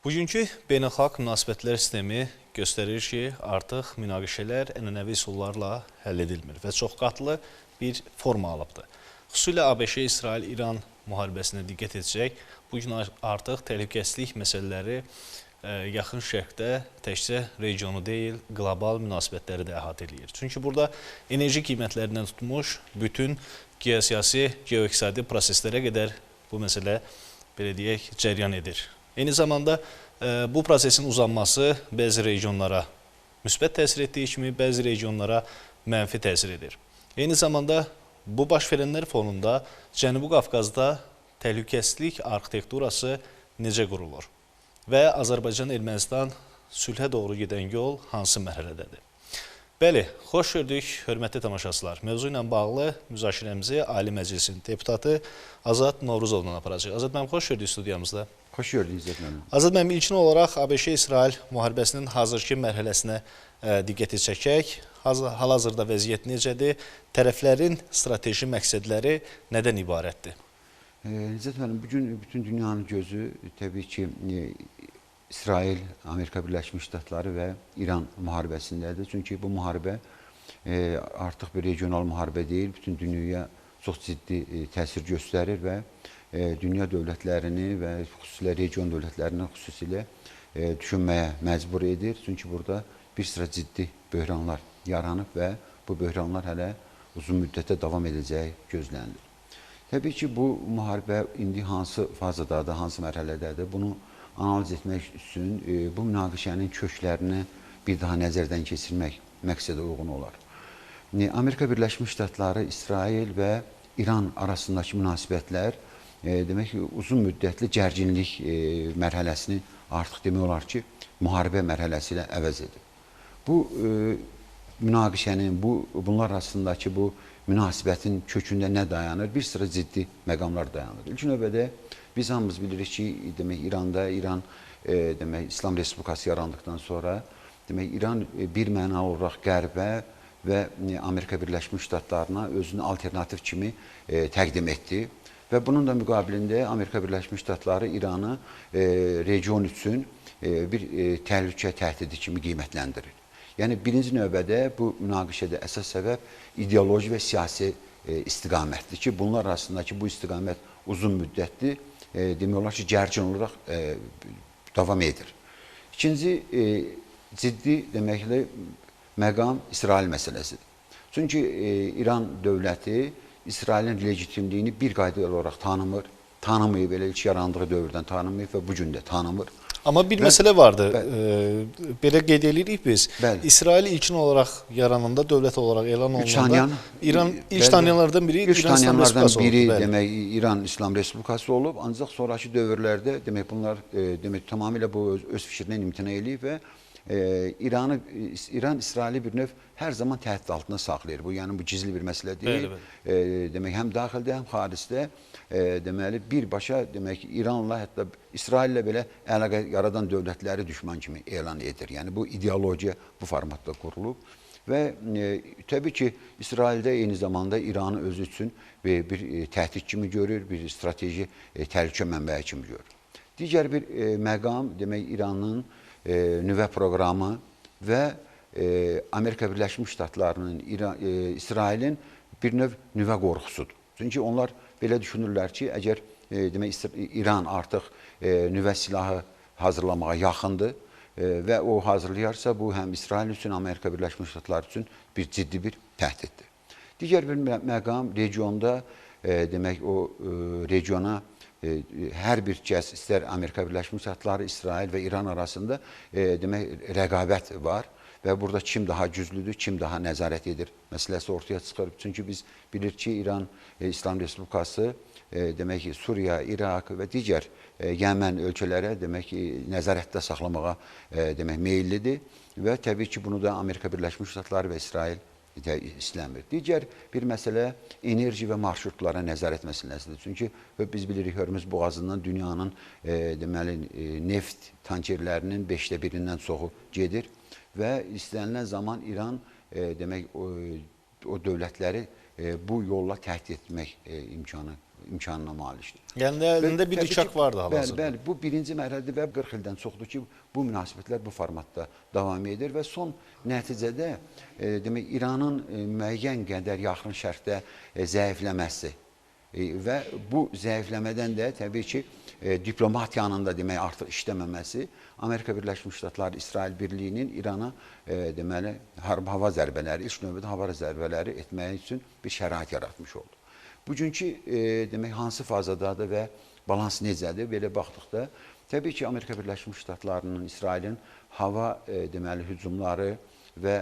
Bugünkü beynəlxalq münasibətlər sistemi göstərir ki, artıq münaqişələr ənənəvi üsullarla həll edilmir və çoxqatlı bir forma alıbdır. Xüsusilə ABŞ-İsrail-İran müharibəsinə diqqət edəcək, bugün artıq təhlükəsizlik məsələləri yaxın şərqdə təkcə regionu deyil, qlobal münasibətləri də əhatə edir. Çünki burada enerji qiymətlərindən tutmuş bütün geosiyasi, geoiqtisadi proseslərə qədər bu məsələ, belə deyək, cəryan edir. Eyni zamanda bu prosesin uzanması bəzi regionlara müsbət təsir etdiyi kimi, bəzi regionlara mənfi təsir edir. Eyni zamanda bu baş verənlər fonunda Cənubi Qafqazda təhlükəsizlik arxitekturası necə qurulur və Azərbaycan-Ermənistan sülhə doğru gedən yol hansı mərhələdədir? Bəli, xoş gördük, hörmətli tamaşaçılar. Mövzu ilə bağlı müzakirəmizi Ali Məclisin deputatı Azad Novruzovla aparacaq. Azad müəllim, xoş gördük studiyamızda. Xoş gördük İzzət müəllim. Azad müəllim, ilkin olaraq ABŞ-İsrail müharibəsinin hazırki mərhələsinə diqqəti çəkək. Hal-hazırda vəziyyət necədir? Tərəflərin strateji məqsədləri nədən ibarətdir? İzzət müəllim, bugün bütün dünyanın gözü təbii ki, İsrail, Amerika Birləşmiş Ştatları və İran müharibəsindədir. Çünki bu müharibə artıq bir regional müharibə deyil, bütün dünyaya çox ciddi təsir göstərir və dünya dövlətlərini və xüsusilə region dövlətlərini xüsusilə düşünməyə məcbur edir. Çünki burada bir sıra ciddi böhranlar yaranıb və bu böhranlar hələ uzun müddətə davam edəcəyi gözlənilir. Təbii ki, bu müharibə indi hansı fazadadır, hansı mərhələdədir, bunu analiz etmək üçün bu münaqişənin köklərini bir daha nəzərdən keçirmək məqsədə uyğun olar. Amerika Birləşmiş Ştatları, İsrail və İran arasındakı münasibətlər demək ki, uzun müddətli gərginlik mərhələsini artıq demək olar ki, müharibə mərhələsi ilə əvəz edir. Bu münaqişənin, bunlar arasındakı bu münasibətin kökündə nə dayanır? Bir sıra ciddi məqamlar dayanır. İlk növbədə biz hamımız bilirik ki, demək İran demək İslam Respublikası yarandıqdan sonra demək İran bir mənalı olaraq Qərbə və Amerika Birləşmiş Ştatlarına özünü alternativ kimi təqdim etdi və bunun da müqabilində Amerika Birləşmiş Ştatları İranı region üçün bir təhlükə təhdidi kimi qiymətləndirir. Yəni birinci növbədə bu münaqişədə əsas səbəb ideoloji və siyasi istiqamətdir ki, bunlar arasındakı bu istiqamət uzun müddətli demək olar ki, gərgin olaraq davam edir. İkinci ciddi deməklə məqam İsrail məsələsidir. Çünki İran dövləti İsrailin legitimliyini bir qayda olaraq tanımayıb, elə ilk yarandığı dövrdən tanımayıb və bugün də tanımır. Amma bir məsələ vardı, belə qeyd edirik biz. İsrail ilkin olaraq yarananda dövlət olaraq elan olunanda İran ilk tanıyanlardan biri İran İslam Respublikası oldu. Demək, İran İslam Respublikası olub, ancaq sonraki dövrlərdə demək bunlar demək tamamilə bu öz fikrindən imtina eləyib və İran İsraili bir növ hər zaman təhdid altında saxlayır. Bu yəni bu gizli bir məsələ deyil. Demək həm daxildə, həm xaricdə deməli birbaşa demək İranla hətta İsraillə belə əlaqə yaradan dövlətləri düşman kimi elan edir. Yəni bu ideologiya bu formatda qurulub və təbii ki, İsraildə eyni zamanda İranı özü üçün bir təhdid kimi görür, bir strateji təhlükə mənbəyi kimi görür. Digər bir məqam demək İranın nüvə proqramı və Amerika Birləşmiş Ştatlarının İsrailin bir növ nüvə qorxusudur. Çünki onlar belə düşünürlər ki, əgər demək İran artıq nüvə silahı hazırlamağa yaxındır və o hazırlayarsa bu həm İsrail üçün, Amerika Birləşmiş Ştatları üçün bir ciddi bir təhdiddir. Digər bir məqam regionda demək o regiona hər bir kəs, istər Amerika Birləşmiş Ştatları, İsrail və İran arasında demək rəqabət var və burada kim daha güclüdür, kim daha nəzarət edir məsələsi ortaya çıxır. Çünki biz bilirik ki, İran İslam Respublikası demək ki, Suriya, İraq və digər Yəmən ölkələrə demək ki, nəzarətdə saxlamağa demək meyillidir və təbii ki, bunu da Amerika Birləşmiş Ştatları və İsrail istəmir. Digər bir məsələ enerji və marşrutlara nəzarət məsələsidir. Çünki biz bilirik Hörmüz boğazından dünyanın deməli neft tankerlərinin 5də birindən çoxu gedir və istənilən zaman İran demək o dövlətləri bu yolla təhdid etmək imkanı imkanına malikdir. Yəni əlində bir Təbii bıçaq ki, vardı bəli, hal-hazırda. bəli, bu birinci mərhələdir və 40 ildən çoxdur ki, bu münasibətlər bu formatda davam edir və son nəticədə demək İranın müəyyən qədər yaxın şərqdə zəifləməsi və bu zəifləmədən də təbii ki, diplomatiyanın da demək artıq işləməməsi Amerika Birləşmiş Ştatları İsrail birliyinin İrana deməli hava zərbələri, ilk növbədə hava zərbələri etmək üçün bir şərait yaratmış oldu. Bugünkü demək hansı fazadadır və balans necədir? Belə baxdıqda təbii ki, Amerika Birləşmiş Ştatlarının İsrailin hava deməli hücumları və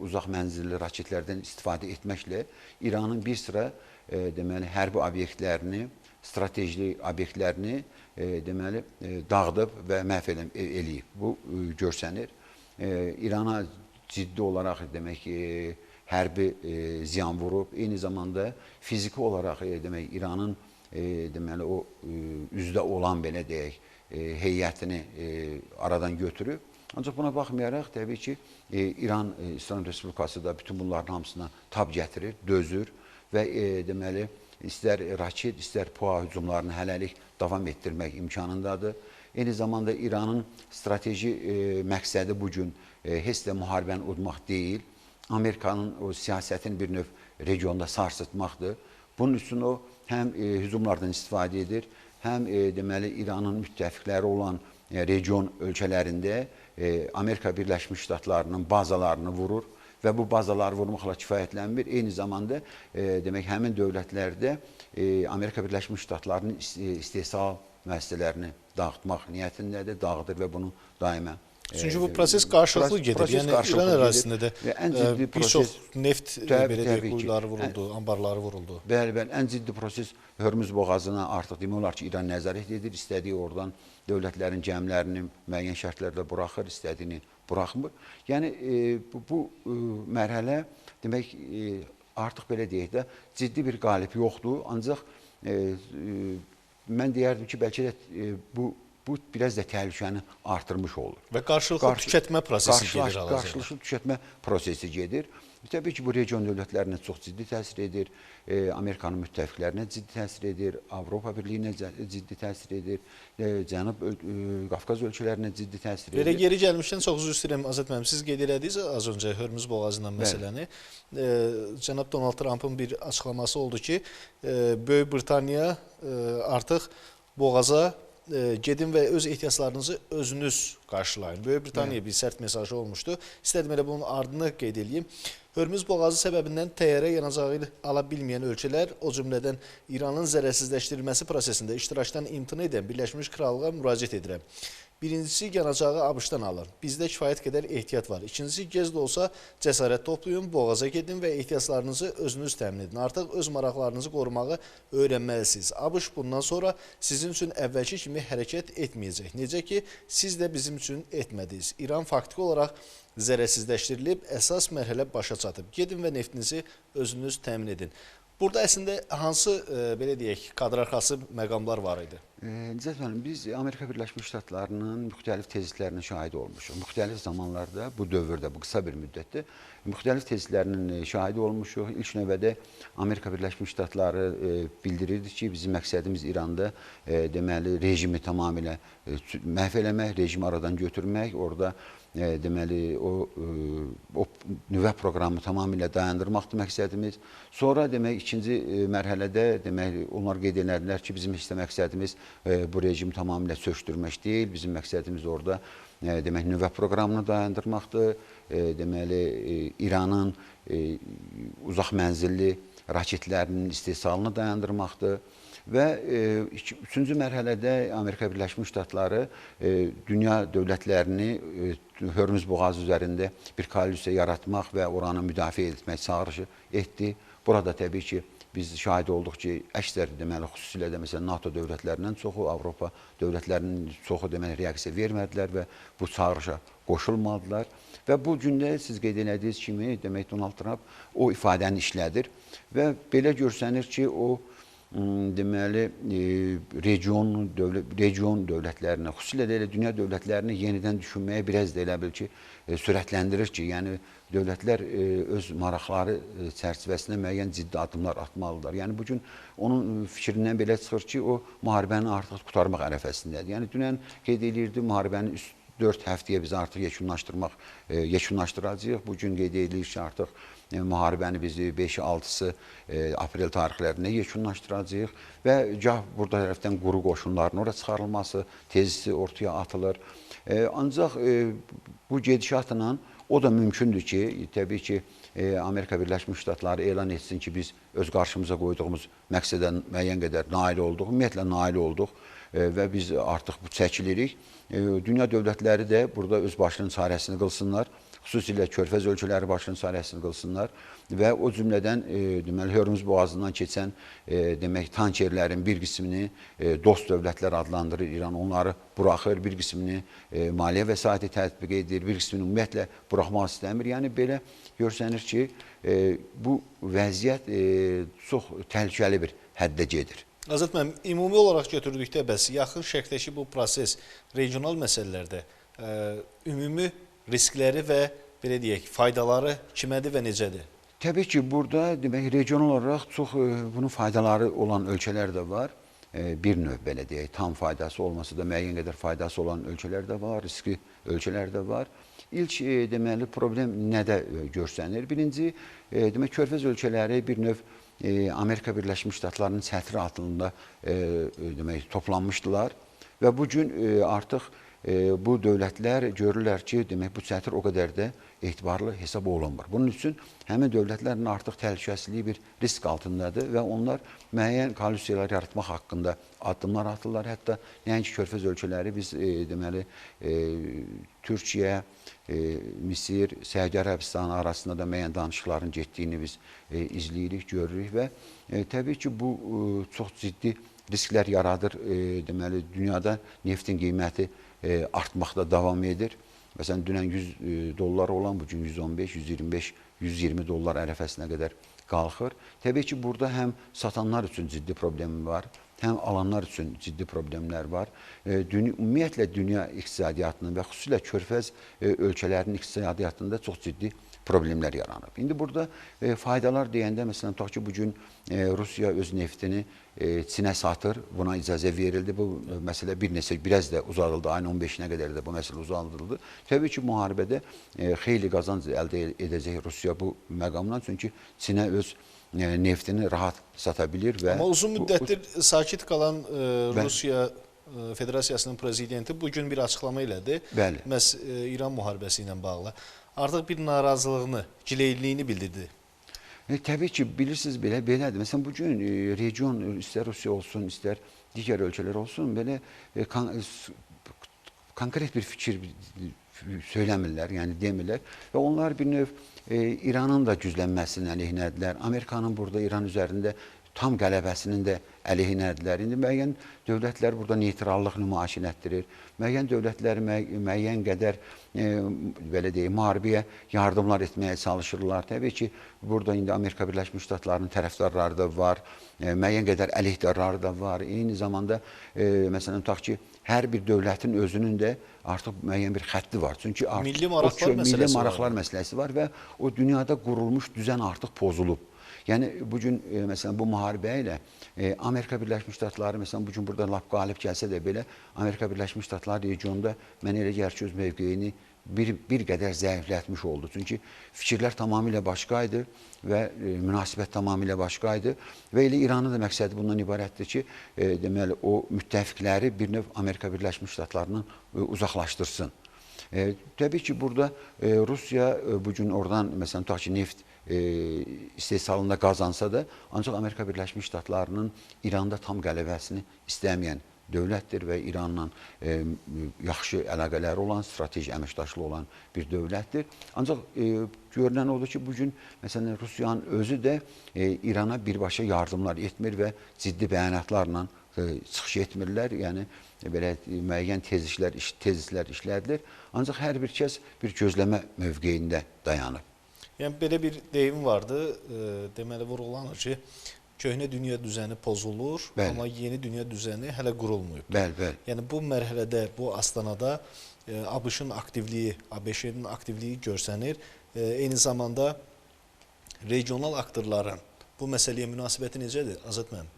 uzaq mənzilli raketlərdən istifadə etməklə İranın bir sıra deməli hərbi obyektlərini, strateji obyektlərini deməli dağıdıb və məhv eləyib. Bu görsənir. İrana ciddi olaraq demək hərbi ziyan vurub, eyni zamanda fiziki olaraq demək İranın deməli o üzdə olan belə deyək heyətini aradan götürüb. Ancaq buna baxmayaraq təbii ki, İran İslam Respublikası da bütün bunların hamısına tab gətirir, dözür və deməli istər raket, istər PUA hücumlarını hələlik davam etdirmək imkanındadır. Eyni zamanda İranın strateji məqsədi bugün heç də müharibəni udmaq deyil, Amerikanın o siyasətini bir növ regionda sarsıtmaqdır. Bunun üçün o həm hücumlardan istifadə edir, həm deməli İranın müttəfiqləri olan region ölkələrində Amerika Birləşmiş Ştatlarının bazalarını vurur və bu bazaları vurmaqla kifayətlənmir. Eyni zamanda demək həmin dövlətlərdə Amerika Birləşmiş Ştatlarının istehsal müəssisələrini dağıtmaq niyyətindədir, dağıdır və bunu daimə. Çünki bu proses qarşılıqlı gedir. Yəni İran ərazisində də bir çox neft belə deyək quyuları vuruldu, anbarları vuruldu. Bəli, bəli, ən ciddi proses Hörmüz boğazına artıq demək olar ki, İran nəzarət edir, istədiyi oradan dövlətlərin gəmilərini müəyyən şərtlərdə buraxır, istədiyini buraxmır. Yəni bu mərhələ demək artıq belə deyək də ciddi bir qalib yoxdur, ancaq mən deyərdim ki, bəlkə də bu biraz da təhlükəni artırmış olur. Və qarşılıqlı tükətmə prosesi gedir hal-hazırda. Qarşılıqlı tükətmə prosesi gedir. Təbii ki, bu region dövlətlərinə çox ciddi təsir edir, Amerikanın müttəfiqlərinə ciddi təsir edir, Avropa Birliyinə ciddi təsir edir, Cənub Qafqaz ölkələrinə ciddi təsir edir. Belə geri gəlmişdən çox üzr istəyirəm Azad müəllim, siz qeyd elədiniz az öncə Hörmüz boğazı ilə məsələni. Cənab Donald Trumpın bir açıqlaması oldu ki, Böyük Britaniya artıq boğaza gedin və öz ehtiyaclarınızı özünüz qarşılayın. Böyük Britaniya bir sərt mesajı olmuşdu. İstədim elə bunun ardını qeyd edeyim. Hörmüz boğazı səbəbindən təyyarə yanacağı ala bilməyən ölkələr, o cümlədən İranın zərərsizləşdirilməsi prosesində iştirakdan imtina edən Birləşmiş Krallığa müraciət edirəm. Birincisi, yanacağı ABŞ-dan alın. Bizdə kifayət qədər ehtiyat var. İkincisi, gec də olsa cəsarət toplayın, boğaza gedin və ehtiyaclarınızı özünüz təmin edin. Artıq öz maraqlarınızı qorumağı öyrənməlisiniz. ABŞ bundan sonra sizin üçün əvvəlki kimi hərəkət etməyəcək. Necə ki, siz də bizim üçün etmədiniz. İran faktiki olaraq zərərsizləşdirilib, əsas mərhələ başa çatıb. Gedin və neftinizi özünüz təmin edin. Burada əslində hansı, belə deyək, kadr arxası məqamlar var idi? Nicət müəllim, biz Amerika Birləşmiş Ştatlarının müxtəlif tezislərinin şahidi olmuşuq. Müxtəlif zamanlarda, bu dövrdə, bu qısa bir müddətdə müxtəlif tezislərinin şahidi olmuşuq. İlk növbədə Amerika Birləşmiş Ştatları bildirirdi ki, bizim məqsədimiz İranda deməli rejimi tamamilə məhv eləmək, rejimi aradan götürmək, orada deməli o nüvə proqramı tamamilə dayandırmaqdır məqsədimiz. Sonra demək ikinci mərhələdə demək onlar qeyd edilər ki, bizim isə məqsədimiz bu rejimi tamamilə sökdürmək deyil. Bizim məqsədimiz orada demək nüvə proqramını dayandırmaqdır. Deməli İranın uzaq mənzilli raketlərinin istehsalını dayandırmaqdır. Və üçüncü mərhələdə Amerika Birləşmiş Ştatları dünya dövlətlərini Hörmüz boğazı üzərində bir koalisiya yaratmaq və oranı müdafiə etmək çağırışı etdi. Burada təbii ki, biz şahid olduq ki, əksər deməli xüsusilə də məsələn NATO dövlətlərindən çoxu, Avropa dövlətlərinin çoxu deməli reaksiya vermədilər və bu çağırışa qoşulmadılar. Və bu gündə siz qeyd etdiyiniz kimi demək Donald Trump o ifadəni işlədir və belə görsənir ki, o deməli region dövlətlərinə, xüsusilə də elə dünya dövlətlərini yenidən düşünməyə biraz da elə bil ki, sürətləndirir ki, yəni dövlətlər öz maraqları çərçivəsində müəyyən ciddi addımlar atmalıdırlar. Yəni bu gün onun fikrindən belə çıxır ki, o müharibəni artıq qurtarmaq ərəfəsindədir. Yəni dünən qeyd edirdi, müharibəni 4 həftəyə biz artıq yekunlaşdıracağıq. Bugün qeyd edilir ki, artıq müharibəni biz 5-6-sı aprel tarixlərində yekunlaşdıracağıq və gah burada tərəfdən quru qoşunların ora çıxarılması tezisi ortaya atılır. Ancaq bu gedişatla o da mümkündür ki, təbii ki, Amerika Birləşmiş Ştatları elan etsin ki, biz öz qarşımıza qoyduğumuz məqsədə müəyyən qədər nail olduq, ümumiyyətlə nail olduq və biz artıq bu çəkilirik. Dünya dövlətləri də burada öz başının çarəsini qılsınlar, xüsusilə Körfəz ölkələri başının çarəsini qılsınlar və o cümlədən deməli Hörmüz boğazından keçən demək tankerlərin bir qismini dost dövlətlər adlandırır İran, onları buraxır, bir qismini maliyyə vəsaiti tətbiq edir, bir qismini ümumiyyətlə buraxmaq istəmir. Yəni belə görsənir ki, bu vəziyyət çox təhlükəli bir həddə gedir. Azad müəllim, ümumi olaraq götürdükdə bəs yaxın şərqdəki bu proses regional məsələlərdə ümumi riskləri və belə deyək, faydaları kimədir və necədir? Təbii ki, burada demək regional olaraq çox bunun faydaları olan ölkələr də var. Bir növ belə deyək, tam faydası olmasa da müəyyən qədər faydası olan ölkələr də var, riskli ölkələr də var. İlk deməli problem nədə görsənir? Birinci, demək Körfəz ölkələri bir növ Amerika Birləşmiş Ştatlarının çətiri altında demək toplanmışdılar və bu gün artıq bu dövlətlər görürlər ki, demək bu çətir o qədər də etibarlı hesab olunmur. Bunun üçün həmin dövlətlərin artıq təhlükəsizliyi bir risk altındadır və onlar müəyyən koalisiyalar yaratmaq haqqında addımlar atırlar. Hətta nəinki Körfəz ölkələri biz deməli Türkiyə, Misir, Səudiyyə Ərəbistanı arasında da müəyyən danışıqların getdiyini biz izləyirik, görürük və təbii ki, bu çox ciddi risklər yaradır. Deməli, dünyada neftin qiyməti artmaqda davam edir. Məsələn, dünən 100 dollar olan, bugün 115, 125, 120 dollar ərəfəsinə qədər qalxır. Təbii ki, burada həm satanlar üçün ciddi problem var, həm alanlar üçün ciddi problemlər var. Ümumiyyətlə, dünya iqtisadiyyatının və xüsusilə Körfəz ölkələrinin iqtisadiyyatında çox ciddi problemlər yaranıb. İndi burada faydalar deyəndə, məsələn, tutaq ki, bugün Rusiya öz neftini Çinə satır, buna icazə verildi. Bu məsələ biraz da uzadıldı, ayın 15-nə qədər də bu məsələ uzadıldı. Təbii ki, müharibədə xeyli qazanc əldə edəcək Rusiya bu məqamdan, çünki Çinə öz neftini rahat sata bilir və... Amma uzun müddətdir sakit qalan Rusiya Federasiyasının prezidenti bugün bir açıqlama elədi. Bəli. Məhz İran müharibəsi ilə bağlı. Artıq bir narazılığını, gileyliyini bildirdi. Təbii ki, bilirsiniz belədir. Məsələn, bugün region, istər Rusiya olsun, istər digər ölkələr olsun, belə konkret bir fikir söyləmirlər, yəni demirlər və onlar bir növ İranın da güclənməsinin əleyhinədirlər. Amerikanın burada İran üzərində tam qələbəsinin də əleyhinədirlər. İndi müəyyən dövlətlər burada neytrallıq nümayiş etdirir. Müəyyən dövlətlər müəyyən qədər belə deyək, müharibəyə yardımlar etməyə çalışırlar. Təbii ki, burada indi Amerika Birləşmiş Ştatlarının tərəfdarları da var, müəyyən qədər əleyhdarları da var. Eyni zamanda məsələn tutaq ki, hər bir dövlətin özünün də artıq müəyyən bir xətti var. Çünki milli maraqlar məsələsi var və o dünyada qurulmuş düzen artıq pozulub. Yəni bugün məsələn bu müharibə ilə Amerika Birləşmiş Ştatları məsələn bugün burada lap qalib gəlsə də belə Amerika Birləşmiş Ştatları regionda mənə elə gəlir ki, öz mövqeyini bir qədər zəiflətmiş oldu. Çünki fikirlər tamamilə başqa idi və münasibət tamamilə başqa idi və elə İranın da məqsədi bundan ibarətdir ki, deməli o müttəfiqləri bir növ Amerika Birləşmiş Ştatlarından uzaqlaşdırsın. Təbii ki, burada Rusiya bugün oradan məsələn tutaq ki, neft istehsalında qazansa da, ancaq Amerika Birləşmiş Ştatlarının İranda tam qələbəsini istəməyən dövlətdir və İranla yaxşı əlaqələri olan, strateji əməkdaşlığı olan bir dövlətdir. Ancaq görünən odur ki, bugün məsələn Rusiyanın özü də İrana birbaşa yardımlar etmir və ciddi bəyanatlarla çıxış etmirlər. Yəni belə müəyyən tezislər işlədilir. Ancaq hər bir kəs bir gözləmə mövqeyində dayanıb. Yəni belə bir deyim vardı, deməli vurğulanır ki, köhnə dünya düzəni pozulur, Bəli. amma yeni dünya düzəni hələ qurulmayıb. Bəli, bəli. Yəni bu mərhələdə, bu astanada ABŞ-ın aktivliyi, ABŞ-nin aktivliyi görsənir. Eyni zamanda regional aktorların bu məsələyə münasibəti necədir Azad müəllim?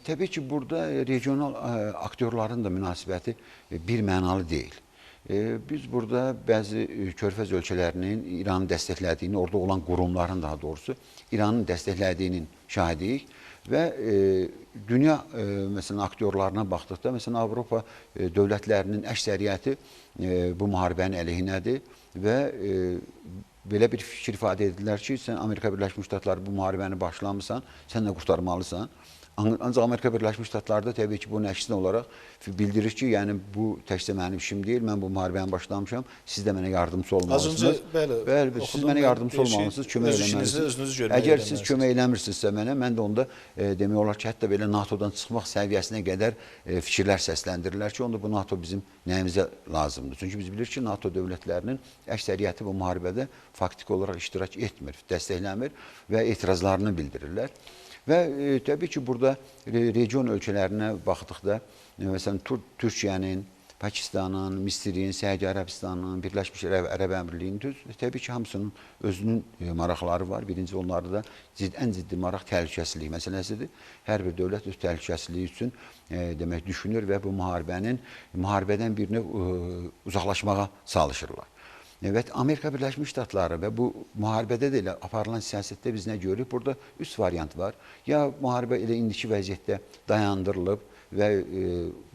Təbii ki, burada regional aktyorların da münasibəti bir mənalı deyil. Biz burada bəzi körfəz ölkələrinin İranı dəstəklədiyini, orada olan qurumların daha doğrusu İranın dəstəklədiyinin şahidiyik və dünya məsələn aktyorlarına baxdıqda məsələn Avropa dövlətlərinin əksəriyyəti bu müharibənin əleyhinədir və belə bir fikir ifadə edirlər ki, sən Amerika Birləşmiş Ştatları bu müharibəni başlamısan, sən də qurtarmalısan. Ancaq Amerika Birləşmiş Ştatları da təbii ki, bunun əksinə olaraq bildirir ki, yəni bu təkcə mənim işim deyil, mən bu müharibəni başlamışam, siz də mənə yardımcı olmalısınız. Az öncə, bəli, siz mənə yardımcı olmalısınız, kömək eləməlisiniz. Əgər siz kömək eləmirsinizsə mənə, mən də onda demək olar ki, hətta belə NATO-dan çıxmaq səviyyəsinə qədər fikirlər səsləndirirlər ki, onda bu NATO bizim nəyimizə lazımdır. Çünki biz bilirik ki, NATO dövlətlərinin əksəriyyəti bu müharibədə faktiki olaraq iştirak etmir, dəstəkləmir və etirazlarını bildirirlər. Və təbii ki, burada region ölkələrinə baxdıqda, məsələn, Türkiyənin, Pakistanın, Misirin, Səudiyyə Ərəbistanının, Birləşmiş Ərəb Əmirliyinin təbii ki, hamısının özünün maraqları var. Birinci onlarda da ən ciddi maraq təhlükəsizlik məsələsidir. Hər bir dövlət öz təhlükəsizliyi üçün demək düşünür və bu müharibədən bir növ uzaqlaşmağa çalışırlar. Evet, Amerika Birləşmiş Ştatları və bu müharibədə də elə aparılan siyasətdə biz nə görürük? Burada üç variant var. Ya müharibə elə indiki vəziyyətdə dayandırılıb və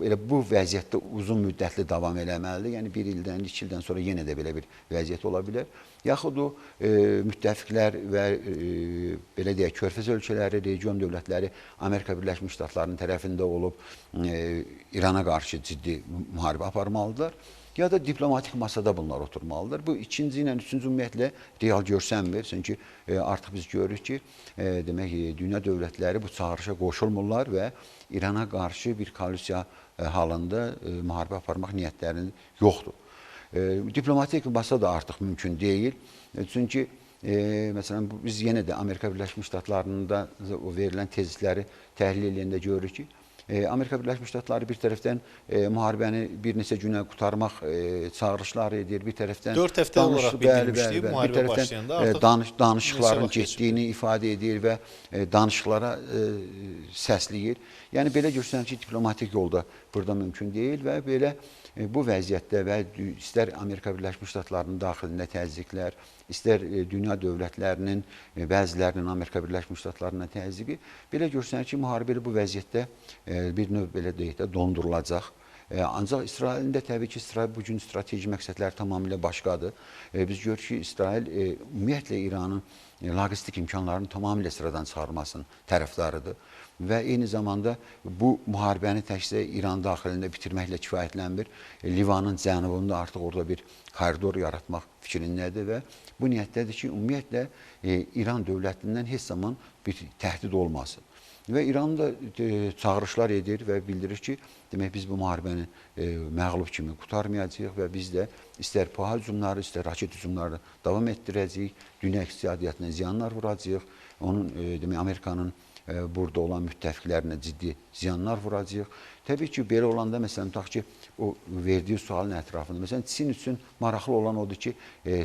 elə bu vəziyyətdə uzun müddətli davam eləməlidir. Yəni bir ildən, 2 ildən sonra yenə də belə bir vəziyyət ola bilər. Yaxud o müttəfiqlər və belə deyək, körfəz ölkələri, region dövlətləri Amerika Birləşmiş Ştatlarının tərəfində olub İrana qarşı ciddi müharibə aparmalıdırlar. Ya da diplomatik masada bunlar oturmalıdır. Bu ikinci ilə üçüncü ümumiyyətlə real görsənmir. Çünki artıq biz görürük ki, demək dünya dövlətləri bu çağırışa qoşulmurlar və İrana qarşı bir koalisiya halında müharibə aparmaq niyyətlərinin yoxdur. Diplomatik masa da artıq mümkün deyil. Çünki məsələn biz yenə də Amerika Birləşmiş Ştatlarında verilən tezisləri təhlil edəndə görürük ki, Amerika Birləşmiş Ştatları bir tərəfdən müharibəni bir neçə günə qurtarmaq çağırışları edir, bir tərəfdən 4 həftə olaraq bildirmişdik müharibə başlayanda artıq danışıqların getdiyini ifadə edir və danışıqlara səsləyir. Yəni belə görsənir ki, diplomatik yolda burada mümkün deyil və belə bu vəziyyətdə və istər Amerika Birləşmiş Ştatlarının daxilində təzyiqlər, istər dünya dövlətlərinin bəzilərinin Amerika Birləşmiş Ştatlarına təzyiqi, belə görsənir ki, müharibə bu vəziyyətdə bir növ belə deyək də dondurulacaq. Ancaq İsrailin də təbii ki, İsrail bugün strateji məqsədləri tamamilə başqadır. Biz görürük ki, İsrail ümumiyyətlə İranın logistik imkanlarını tamamilə sıradan çıxarmasının tərəfdarıdır. Və eyni zamanda bu müharibəni təkcə İran daxilində bitirməklə kifayətlənmir. Livanın cənubunda artıq orada bir koridor yaratmaq fikrindədir və bu niyyətdədir ki, ümumiyyətlə İran dövlətindən heç zaman bir təhdid olmasın. Və İran da çağırışlar edir və bildirir ki, demək biz bu müharibəni məğlub kimi qurtarmayacağıq və biz də istər PUA hücumları, istər raket hücumları davam etdirəcəyik, dünya iqtisadiyyatına ziyanlar vuracağıq, onun demək Amerikanın burada olan müttəfiqlərinə ciddi ziyanlar vuracağıq. Təbii ki, belə olanda, məsələn, tutaq ki, o verdiyi sualın ətrafında, məsələn, Çin üçün maraqlı olan odur ki,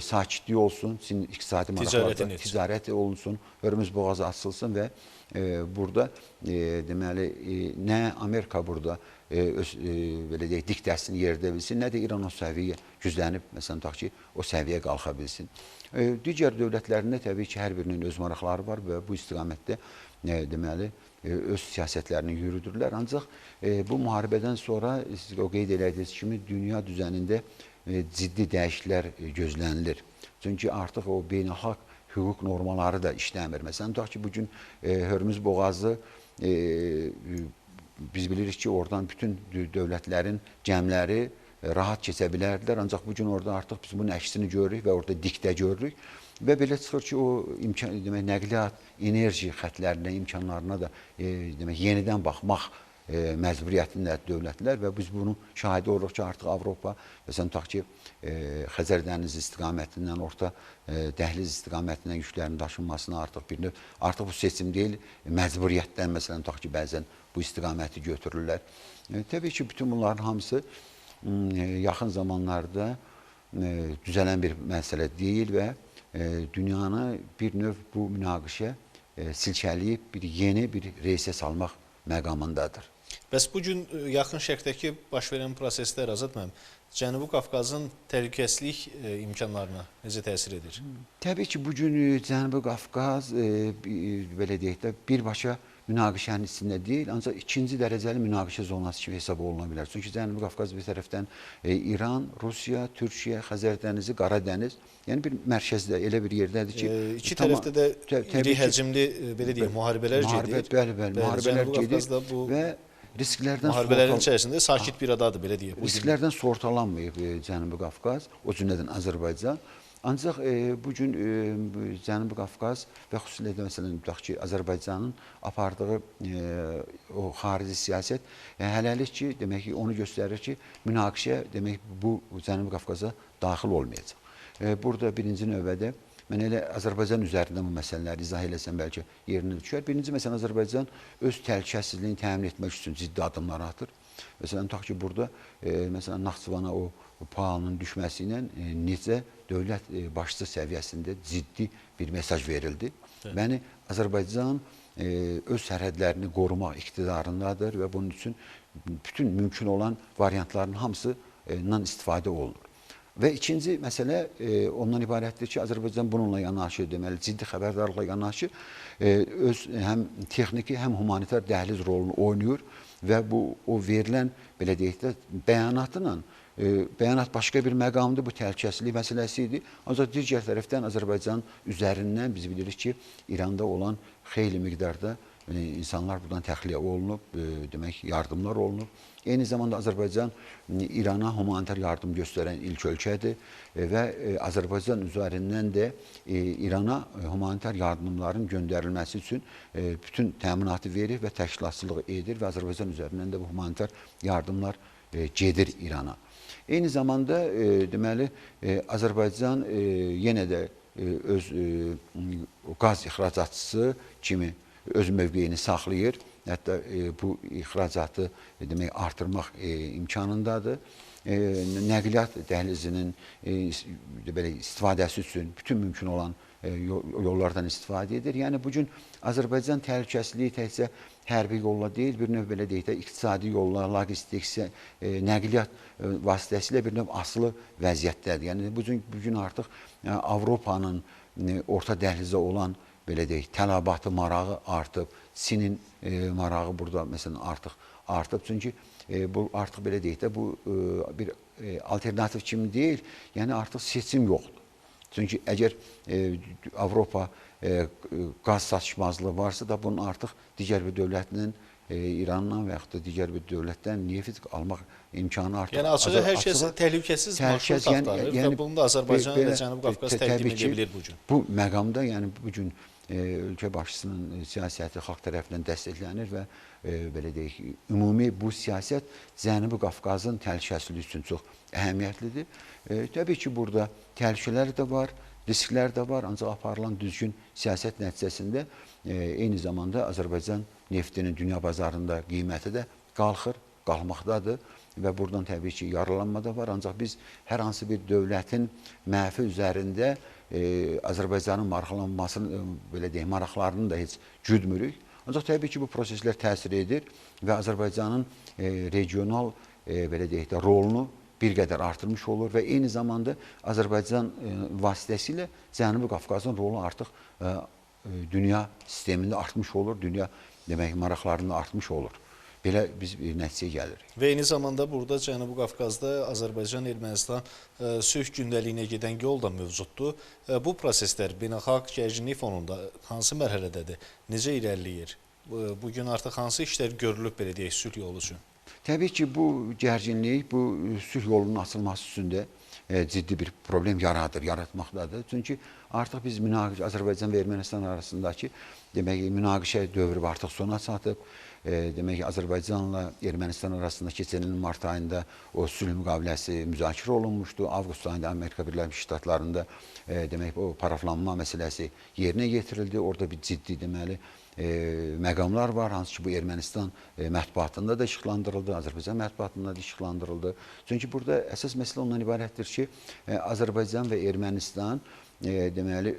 sakitlik olsun, Çin iqtisadi maraqlarda ticarət olunsun, Hörmüz boğazı açılsın və burada deməli, nə Amerika burada öz belə deyək, diktəsini yerdə bilsin, nə də İran o səviyyə güclənib, məsələn, tutaq ki, o səviyyə qalxa bilsin. Digər dövlətlərində təbii ki, hər birinin öz maraqları var və bu istiqamətdə deməli, öz siyasətlərini yürüdürlər. Ancaq bu müharibədən sonra siz o qeyd elədiyiniz kimi dünya düzənində ciddi dəyişikliklər gözlənilir. Çünki artıq o beynəlxalq hüquq normaları da işləmir. Məsələn, tutaq ki, bugün Hörmüz boğazı biz bilirik ki, oradan bütün dövlətlərin gəmiləri rahat keçə bilərdilər. Ancaq bugün orada artıq biz bunun əksini görürük və orada diktə görürük. Və belə çıxır ki, o demək, nəqliyyat, enerji xətlərinə, imkanlarına da demək, yenidən baxmaq məcburiyyətində dövlətlər və biz bunun şahidi oluruq ki, artıq Avropa məsələn tutaq ki, Xəzər dənizi istiqamətindən orta dəhliz istiqamətindən yüklərin daşınmasına artıq bu seçim deyil, məcburiyyətdən məsələn tutaq ki, bəzən bu istiqaməti götürürlər. Təbii ki, bütün bunların hamısı yaxın zamanlarda düzələn bir məsələ deyil və dünyanı bir növ bu münaqişə silkələyib yeni bir reysə salmaq məqamındadır. Bəs bu gün yaxın şərqdəki baş verən proseslər Azad müəllim Cənubi Qafqazın təhlükəsizlik imkanlarına necə təsir edir? Təbii ki, bu gün Cənubi Qafqaz belə deyək də birbaşa münaqişənin içində deyil, ancaq ikinci dərəcəli münaqişə zonası kimi hesab oluna bilər. Çünki Cənubi Qafqaz bir tərəfdən İran, Rusiya, Türkiyə, Xəzər dənizi, Qara dəniz, yəni bir mərkəzdə elə bir yerdədir ki, iki tərəfdə də iri həcmli belə deyək müharibələr gedir. Bəli, müharibələr gedir və müharibələrin içərisində sakit bir adadır, belə deyək. Risklərdən sığortalanmayıb Cənubi Qafqaz, o cümlədən Azərbaycan. Ancaq bu gün Cənubi Qafqaz və xüsusilə də məsələn tutaq ki, Azərbaycanın apardığı o xarici siyasət hələlik ki, demək ki, onu göstərir ki, münaqişə demək bu Cənubi Qafqaza daxil olmayacaq. Burada birinci növbədə mən elə Azərbaycan üzərində bu məsələləri izah eləsəm bəlkə yerinə düşər. Birinci məsələn Azərbaycan öz təhlükəsizliyini təmin etmək üçün ciddi addımlar atır. Məsələn tutaq ki, burada məsələn Naxçıvana o PUA-nın düşməsi ilə necə dövlət başçısı səviyyəsində ciddi bir mesaj verildi. Yəni Azərbaycan öz sərhədlərini qorumaq iqtidarındadır və bunun üçün bütün mümkün olan variantların hamısından istifadə olunur. Və ikinci məsələ ondan ibarətdir ki, Azərbaycan bununla yanaşı, deməli ciddi xəbərdarlıqla yanaşı öz həm texniki, həm humanitar dəhliz rolunu oynayır və bu o verilən belə deyək də bəyanatla bəyanat başqa bir məqamdır, bu təhlükəsizlik məsələsi idi. Ancaq digər tərəfdən Azərbaycan üzərindən biz bilirik ki, İranda olan xeyli miqdarda insanlar buradan təxliyə olunub, demək yardımlar olunub. Eyni zamanda Azərbaycan İrana humanitar yardım göstərən ilk ölkədir və Azərbaycan üzərindən də İrana humanitar yardımların göndərilməsi üçün bütün təminatı verir və təşkilatçılıq edir və Azərbaycan üzərindən də bu humanitar yardımlar gedir İrana. Eyni zamanda deməli Azərbaycan yenə də öz qaz ixracatçısı kimi öz mövqeyini saxlayır. Hətta bu ixracatı demək artırmaq imkanındadır. Nəqliyyat dəhlizinin belə istifadəsi üçün bütün mümkün olan yollardan istifadə edir. Yəni bu gün Azərbaycan təhlükəsizliyi təkcə hərbi yolla deyil, bir növ belə deyək də iqtisadi yolla, logistik, nəqliyyat vasitəsilə bir növ asılı vəziyyətdədir. Yəni bu gün artıq Avropanın orta dəhlizə olan belə deyək, tələbatı, marağı artıb, Çinin marağı burada məsələn artıb. Çünki bu artıq belə deyək də bu bir alternativ kimi deyil, yəni artıq seçim yoxdur. Çünki əgər Avropa qaz çatışmazlığı varsa da bunun artıq digər bir dövlətinin İrandan və yaxud da digər bir dövlətdən neft almaq imkanı artıq. Yəni açığı hər kəs təhlükəsiz marşrut axtarır və bunu da Azərbaycan və Cənubi Qafqaz təqdim edə bilir bu gün. Bu məqamda yəni bu gün ölkə başçısının siyasəti xalq tərəfindən dəstəklənir və belə deyək, ümumi bu siyasət Cənubi Qafqazın təhlükəsizliyi üçün çox əhəmiyyətlidir. Təbii ki, burada təhlükələr də var, risklər də var, ancaq aparılan düzgün siyasət nəticəsində eyni zamanda Azərbaycan neftinin dünya bazarında qiyməti də qalmaqdadır və buradan təbii ki, yaralanma da var. Ancaq biz hər hansı bir dövlətin mənfi üzərində Azərbaycanın maraqlanmasını, belə deyək, maraqlarını da heç güdmürük. Ancaq təbii ki, bu proseslər təsir edir və Azərbaycanın regional, belə deyək də, rolunu bir qədər artırmış olur və eyni zamanda Azərbaycan vasitəsilə Cənubi Qafqazın rolu artıq dünya sistemində artmış olur, dünya demək maraqlarında artmış olur. Belə biz bir nəticəyə gəlirik. Və eyni zamanda burada Cənubi Qafqazda Azərbaycan-Ermənistan sülh gündəliyinə gedən yol da mövcuddur. Bu proseslər beynəlxalq gərginlik fonunda hansı mərhələdədir? Necə irəliləyir? Bugün artıq hansı işlər görülüb belə deyək sülh yolu üçün? Təbii ki, bu gərginlik, bu sülh yolunun açılması üçün də ciddi bir problem yaratmaqdadır. Çünki artıq biz Azərbaycan və Ermənistan arasındakı demək münaqişə dövrü artıq sona çatıb. Demək ki, Azərbaycanla Ermənistan arasında keçən ilin mart ayında o sülh müqaviləsi müzakirə olunmuşdu. Avqust ayında Amerika Birləşmiş Ştatlarında demək o paraflanma məsələsi yerinə yetirildi. Orada bir ciddi deməli məqamlar var, hansı ki bu Ermənistan mətbuatında da işıqlandırıldı, Azərbaycan mətbuatında da işıqlandırıldı. Çünki burada əsas məsələ ondan ibarətdir ki, Azərbaycan və Ermənistan deməli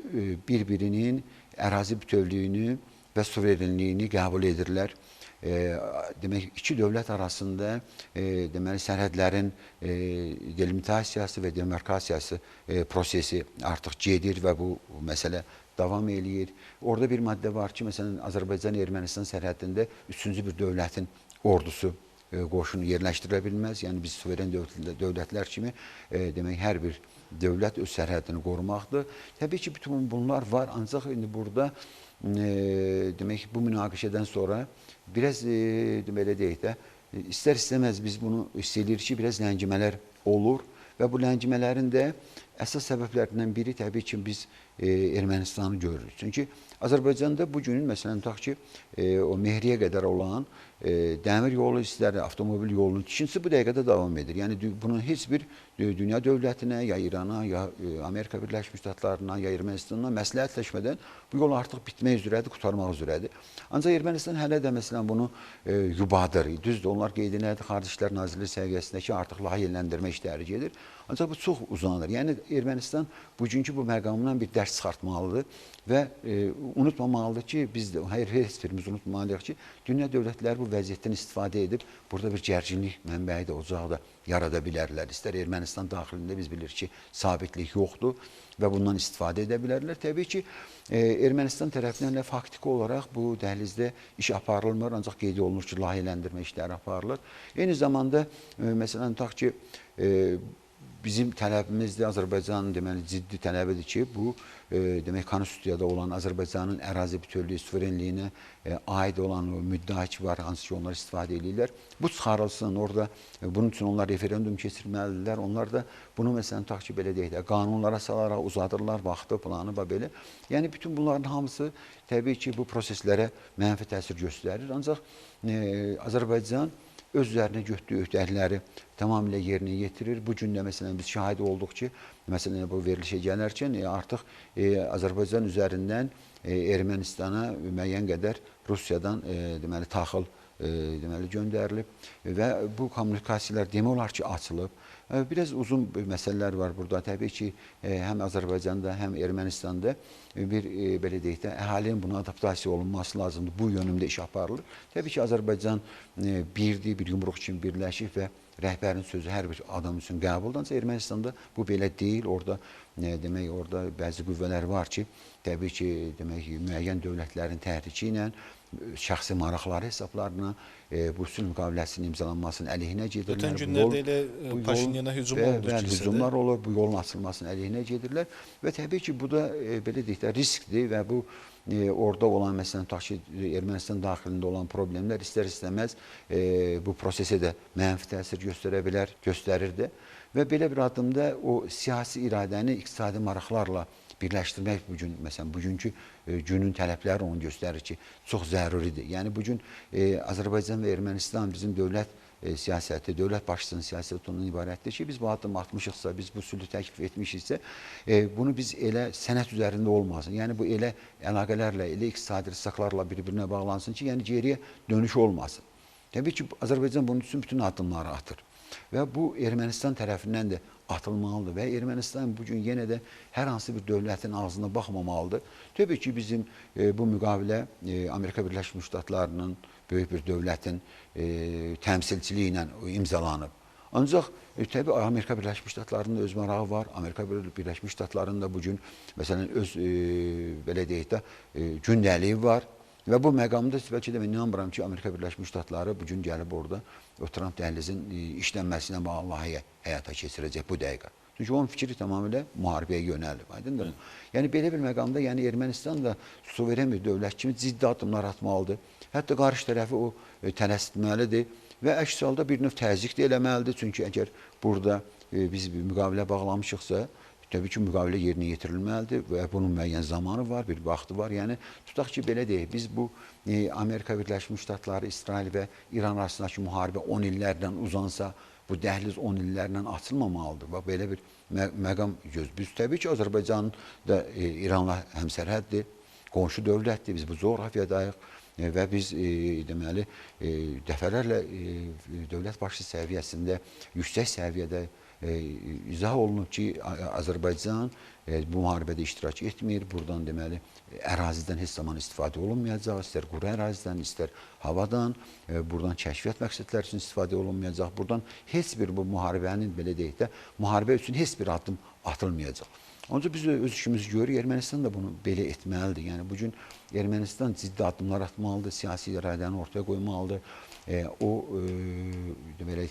bir-birinin ərazi bütövlüyünü və suverenliyini qəbul edirlər. Demək iki dövlət arasında deməli sərhədlərin delimitasiyası və demarkasiyası prosesi artıq gedir və bu məsələ davam eləyir. Orada bir maddə var ki, məsələn Azərbaycan-Ermənistan sərhədində üçüncü bir dövlətin ordusu qoşunu yerləşdirilə bilməz. Yəni biz suveren dövlətlər kimi demək hər bir dövlət öz sərhədini qorumaqdır. Təbii ki, bütün bunlar var, ancaq indi burada demək bu münaqişədən sonra biraz belə deyək də istər-istəməz biz bunu hiss edirik ki, biraz ləngimələr olur və buləngimələrin də əsas səbəblərindən biri təbii ki, biz Ermənistanı görürük. Çünki Azərbaycanda bu gün məsələn tutaq ki, o Mehriyə qədər olan dəmir yolu istər avtomobil yolunun tikintisi bu dəqiqədə davam edir. Yəni bunun heç bir dünya dövlətinə, ya İrana, ya Amerika Birləşmiş Ştatlarına, ya Ermənistana məsləhətləşmədən bu yol artıq bitmək üzrədir, qurtarmaq üzrədir. Ancaq Ermənistan hələ də məsələn bunu yubadır. Düzdür, onlar qeyd edirlər, Xarici İşlər Nazirliyi səviyyəsindəki artıq layihələndirmə işləri gedir. Ancaq bu çox uzanır. Yəni Ermənistan bugünkü bu məqamdan bir dərs çıxartmalıdır və unutmamalıdır ki, biz də heç birimiz unutmalıyıq ki, dünya dövlətləri bu vəziyyətdən istifadə edib burada bir gərginlik mənbəyi də ocağı da yarada bilərlər. İstər Ermənistan daxilində biz bilirik ki, sabitlik yoxdur və bundan istifadə edə bilərlər. Təbii ki, Ermənistan tərəfindən də faktiki olaraq bu dəhlizdə iş aparılmır, ancaq qeyd olunur ki, layihələndirmə işləri aparılır. Eyni zamanda məsələn tutaq ki, bizim tələbimiz də Azərbaycanın deməli ciddi tələbidir ki, bu demək konstitusiyada olan Azərbaycanın ərazi bütövlüyü, suverenliyinə aid olan o müddəa ki var, hansı ki onlar istifadə edirlər. Bu çıxarılsın, orada bunun üçün onlar referendum keçirməlidirlər. Onlar da bunu məsələn tutaq ki, belə deyək də qanunlara salaraq uzadırlar vaxtı, planı və belə. Yəni bütün bunların hamısı təbii ki, bu proseslərə mənfi təsir göstərir. Ancaq Azərbaycan öz üzərinə götürdüyü öhdəlikləri tamamilə yerinə yetirir. Bu gün də məsələn biz şahid olduq ki, məsələn bu verilişə gələrkən artıq Azərbaycan üzərindən Ermənistana müəyyən qədər Rusiyadan deməli taxıl deməli göndərilib və bu kommunikasiyalar demək olar ki, açılıb. Biraz uzun məsələlər var burada. Təbii ki, həm Azərbaycanda, həm Ermənistanda bir belə deyək də əhalinin buna adaptasiya olunması lazımdır. Bu yönümdə iş aparılır. Təbii ki, Azərbaycan birdir, bir yumruq kimi birləşib və rəhbərin sözü hər bir adam üçün qəbuldur. Ancaq Ermənistanda bu belə deyil. Orada demək orada bəzi qüvvələr var ki, təbii ki, demək müəyyən dövlətlərin təhriki ilə şəxsi maraqları hesablarına bu sülh müqaviləsinin imzalanmasının əleyhinə gedirlər. Ötən günlərdə elə Paşinyana hücum oldu kilsədə. Hücumlar olur, bu yolun açılmasının əleyhinə gedirlər və təbii ki, bu da belə deyək də riskdir və bu orada olan məsələn tutaq ki, Ermənistan daxilində olan problemlər istər-istəməz bu prosesə də mənfi təsir göstərə bilər, göstərir də və belə bir addımda o siyasi iradəni iqtisadi maraqlarla birləşdirmək məsələn bugünkü günün tələbləri onu göstərir ki, çox zəruridir. Yəni bugün Azərbaycan və Ermənistan bizim dövlət siyasəti, dövlət başçısının siyasəti ondan ibarətdir ki, biz bu addımı atmışıqsa, biz bu sülhü təklif etmişiksə, bunu biz elə sənət üzərində olmasın. Yəni bu elə əlaqələrlə, elə iqtisadi rısaqlarla bir-birinə bağlansın ki, yəni geriyə dönüş olmasın. Təbii ki, Azərbaycan bunun üçün bütün addımları atır. Və bu Ermənistan tərəfindən də atılmalıdır və Ermənistan bugün yenə də hər hansı bir dövlətin ağzına baxmamalıdır. Təbii ki, bizim bu müqavilə Amerika Birləşmiş Ştatlarının böyük bir dövlətin təmsilçiliyi ilə imzalanıb. Ancaq təbii Amerika Birləşmiş Ştatlarının da öz marağı var. Amerika Birləşmiş Ştatlarının da bugün məsələn öz belə deyək də gündəliyi var. Və bu məqamda bəlkə də mən inanmıram ki, Amerika Birləşmiş Ştatları bugün gəlib orada o Trump dəhlizin işlənməsinə bağlı layihə həyata keçirəcək bu dəqiqə. Çünki onun fikri tamamilə müharibəyə yönəlib, aydındır mı? Yəni belə bir məqamda yəni Ermənistan da suveren bir dövlət kimi ciddi addımlar atmalıdır. Hətta qarşı tərəfi o tələsdirməlidir və əks halda bir növ təzyiq də eləməlidir. Çünki əgər burada biz bir müqavilə bağlamışıqsa, təbii ki, müqavilə yerinə yetirilməlidir və bunun müəyyən zamanı var, bir vaxtı var. Yəni, tutaq ki, belə deyək, biz bu Amerika Birləşmiş Ştatları, İsrail və İran arasındakı müharibə 10 illərdən uzansa, bu dəhliz 10 illərlə açılmamalıdır. Bax, belə bir məqam biz təbii ki, Azərbaycan da İranla həmsərhəddir, qonşu dövlətdir, biz bu coğrafiyadayıq və biz deməli dəfələrlə dövlət başçı səviyyəsində, yüksək səviyyədə izah olunub ki, Azərbaycan bu müharibədə iştirak etmir. Buradan deməli ərazidən heç zaman istifadə olunmayacaq, istər quru ərazidən, istər havadan, buradan kəşfiyyat məqsədləri üçün istifadə olunmayacaq. Buradan heç bir bu müharibənin belə deyək də, müharibə üçün heç bir addım atılmayacaq. Ancaq biz öz işimizi görürük, Ermənistan da bunu belə etməlidir. Yəni bugün Ermənistan ciddi addımlar atmalıdır, siyasi iradəni ortaya qoymalıdır. O deməli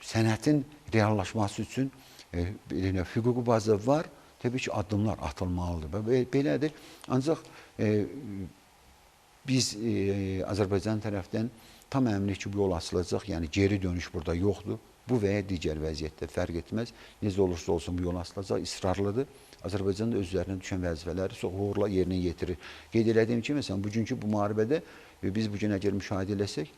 sənətin reallaşması üçün hüquqi baza var, təbii ki, addımlar atılmalıdır. Belədir. Ancaq biz Azərbaycan tərəfdən tam əminlik ki, bu yol açılacaq, yəni geri dönüş burada yoxdur. Bu və ya digər vəziyyətdə fərq etməz. Necə olursa olsun bu yol açılacaq, israrlıdır. Azərbaycan da öz üzərinə düşən vəzifələri çox uğurla yerinə yetirir. Qeyd elədiyim ki, məsələn, bugünkü bu müharibədə biz bugün əgər müşahidə eləsək,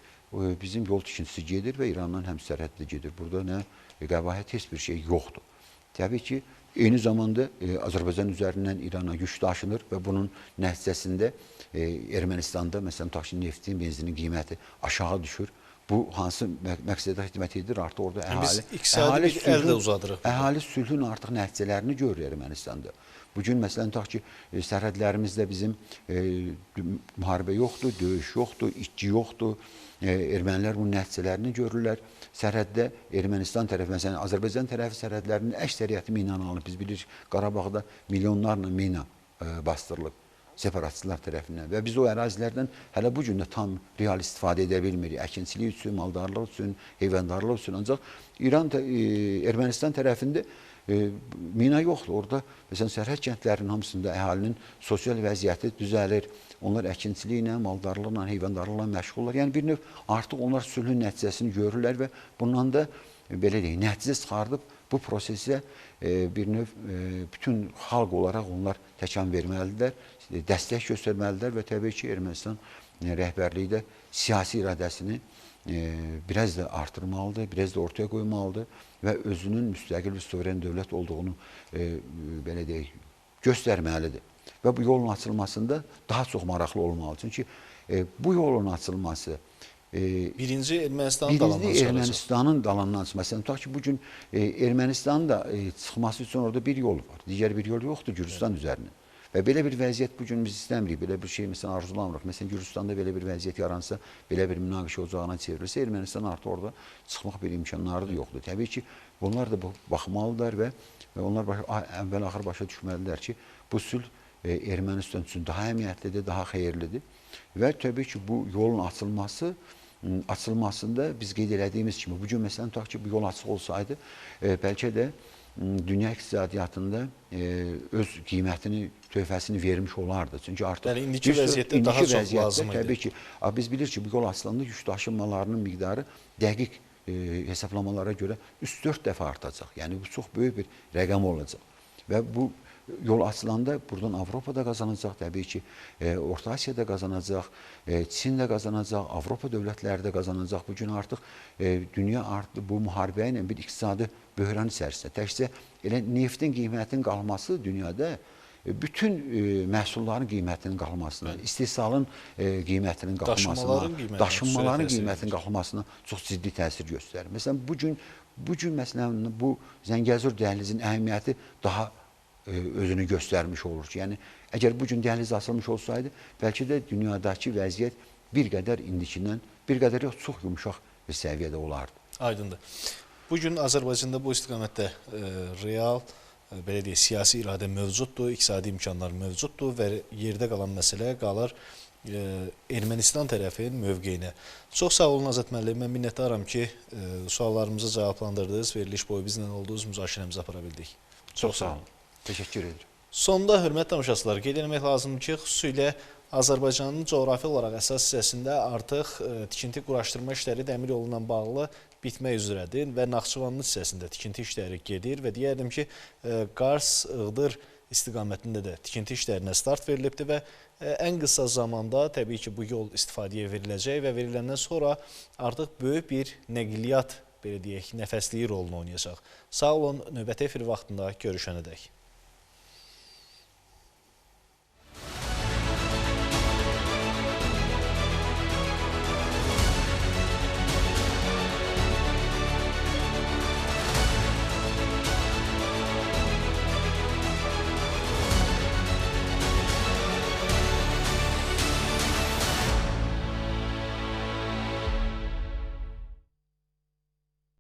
bizim yol tikintisi gedir və İrandan həmsərhəddə gedir. Burada nə qəbahət heç bir şey yoxdur. Təbii ki, eyni zamanda Azərbaycan üzərindən İrana yük daşınır və bunun nəticəsində Ermənistanda, məsələn, taşın neftin, benzinin qiyməti aşağı düşür. Bu hansı məqsədə xidmət edir? Artıq orada əhali sülhün artıq nəticələrini görür Ermənistanda. Bugün məsələn tutaq ki, sərhədlərimizdə bizim müharibə yoxdur, döyüş yoxdur, itki yoxdur. Ermənilər bunun nəticələrini görürlər. Sərhəddə Ermənistan tərəfi, məsələn, Azərbaycan tərəfi sərhədlərinin əksəriyyəti minadan alınıb. Biz bilirik, Qarabağda milyonlarla mina bastırılıb separatçılar tərəfindən və biz o ərazilərdən hələ bu gün də tam real istifadə edə bilmirik. Əkinçilik üçün, maldarlıq üçün, heyvandarlıq üçün. Ancaq Ermənistan tərəfində mina yoxdur. Orada məsələn sərhəd kəndlərinin hamısında əhalinin sosial vəziyyəti düzəlir. Onlar əkinçiliklə, maldarlıqla, heyvandarlıqla məşğullar. Yəni bir növ artıq onlar sülhün nəticəsini görürlər və bundan da belə deyək, nəticə çıxardıb bu prosesə bir növ bütün xalq olaraq onlar təkan verməlidirlər, dəstək göstərməlidirlər və təbii ki, Ermənistan rəhbərliyi də siyasi iradəsini biraz da artırmalıdır, biraz da ortaya qoymalıdır və özünün müstəqil və suveren dövlət olduğunu belə deyək, göstərməlidir. Və bu yolun açılmasında daha çox maraqlı olmalı. Çünki bu yolun açılması birinci Ermənistanın dalanından çıxması. Məsələn, tutaq ki, bugün Ermənistanın da çıxması üçün orada bir yol var. Digər bir yol yoxdur Gürcistan üzərinə. Və belə bir vəziyyət bugün biz istəmirik. Belə bir şey məsələn arzulamırıq. Məsələn, Gürcistanda belə bir vəziyyət yaransa, belə bir münaqişə ocağına çevrilsə, Ermənistan artıq orada çıxmaq bir imkanları da yoxdur. Təbii ki, bunlar da baxmalıdırlar və onlar əvvəl-axır başa düşməlidirlər ki, bu sülh Ermənistan üçün daha əhəmiyyətlidir, daha xeyirlidir. Və təbii ki, bu yolun açılmasında biz qeyd elədiyimiz kimi, bugün məsələn, tutaq ki, bu yol açıq olsaydı, bəlkə də dünya iqtisadiyyatında öz qiymətini, töhfəsini vermiş olardı. Çünki artıq indiki vəziyyətdə daha çox lazım idi. Təbii ki, biz bilirik ki, bu yol açılanda yük daşınmalarının miqdarı dəqiq hesablamalara görə 3-4 dəfə artacaq. Yəni, bu çox böyük bir rəqəm olacaq. Və bu yol açılanda buradan Avropa da qazanacaq, təbii ki, Orta Asiya da qazanacaq, Çin də qazanacaq, Avropa dövlətləri də qazanacaq. Bugün artıq dünya bu müharibə ilə bir iqtisadi böhran içərisində. Təkcə elə neftin qiymətinin qalması dünyada bütün məhsulların qiymətinin qalxmasına, istehsalın qiymətinin qalxmasına, daşınmaların qiymətinin qalxmasına çox ciddi təsir göstərir. Məsələn, bugün məsələn, bu Zəngəzur dəhlizinin əhəmiyyəti daha özünü göstərmiş olur ki, yəni əgər bugün dəhliz açılmış olsaydı, bəlkə də dünyadakı vəziyyət bir qədər indikindən, bir qədər yox, çox yumuşaq bir səviyyədə olardı. Aydındır. Bugün Azərbaycanda bu istiqamətdə real, belə deyək, siyasi iradə mövcuddur, iqtisadi imkanlar mövcuddur və yerdə qalan məsələ qalır Ermənistan tərəfin mövqeyinə. Çox sağ olun Azad müəllim, mən minnətdaram ki, suallarımızı cavablandırdınız, veriliş boyu bizlə olduğunuz müzakirəmizi apara bildik. Çox sağ olun. Təşəkkür edirəm. Sonda, hörmətli tamaşaçılar, qeyd etmək lazımdır ki, xüsusilə Azərbaycanın coğrafi olaraq əsas hissəsində artıq tikinti quraşdırma işləri dəmir yolu ilə bağlı bitmək üzrədir və Naxçıvanın hissəsində tikinti işləri gedir və deyərdim ki, Qars-Iğdır istiqamətində də tikinti işlərinə start verilibdir və ən qısa zamanda təbii ki, bu yol istifadəyə veriləcək və veriləndən sonra artıq böyük bir nəqliyyat, belə deyək, nəfəsliyi rolunu oynayacaq. Sağ olun, növbəti efir vaxtında görüşənədək.